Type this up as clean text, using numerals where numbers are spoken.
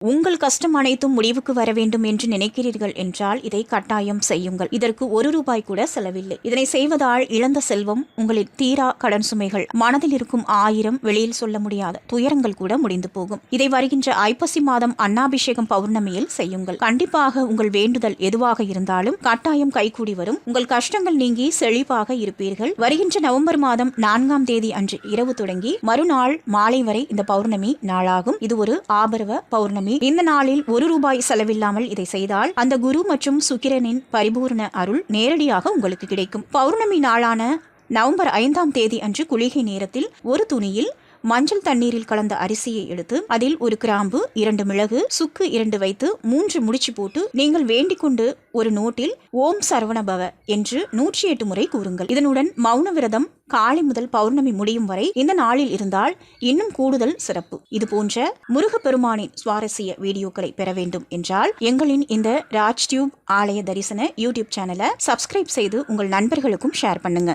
உங்கள் கஷ்டம் அனைத்தும் முடிவுக்கு வர வேண்டும் என்று நினைக்கிறீர்கள் என்றால் இதை கட்டாயம் செய்யுங்கள். இதற்கு ₹1 கூட செலவில்லை. இதனை செய்வதால் இழந்த செல்வம், உங்களின் தீரா கடன் சுமைகள், மனதில் இருக்கும் 1000 வெளியில் சொல்ல முடியாத துயரங்கள் கூட முடிந்து போகும். இதை வருகின்ற ஐப்பசி மாதம் அன்னாபிஷேகம் பௌர்ணமியில் செய்யுங்கள். கண்டிப்பாக உங்கள் வேண்டுதல் எதுவாக இருந்தாலும் கட்டாயம் கைகூடி வரும். உங்கள் கஷ்டங்கள் நீங்கி செழிப்பாக இருப்பீர்கள். வருகின்ற நவம்பர் மாதம் 4ஆம் தேதி அன்று இரவு தொடங்கி மறுநாள் மாலை வரை இந்த பௌர்ணமி நாளாகும். இது ஒரு ஆபரவ பௌர்ணமி. இந்த நாளில் ₹1 செலவில்லாமல் இதை செய்தால் அந்த குரு மற்றும் சுக்கிரனின் பரிபூர்ண அருள் நேரடியாக உங்களுக்கு கிடைக்கும். பௌர்ணமி நாளான நவம்பர் 5ஆம் தேதி அன்று குளிகை நேரத்தில் ஒரு துணியில் மஞ்சள் தண்ணீரில் கலந்த அரிசியை எடுத்து அதில் 1 கிராம்பு, 2 மிளகு, சுக்கு 2 வைத்து 3 முடிச்சு போட்டு நீங்கள் வேண்டிக் கொண்டு ஒரு நோட்டில் ஓம் சரவணபவ என்று 108 முறை கூறுங்கள். இதனுடன் மௌன விரதம் காலை முதல் பௌர்ணமி முடியும் வரை இந்த நாளில் இருந்தால் இன்னும் கூடுதல் சிறப்பு. இது போன்ற முருகப்பெருமானின் சுவாரஸ்ய வீடியோக்களை பெற வேண்டும் என்றால் எங்களின் இந்த ராஜ் டியூப் ஆலய தரிசன யூடியூப் சேனலை சப்ஸ்கிரைப் செய்து உங்கள் நண்பர்களுக்கும் ஷேர் பண்ணுங்க.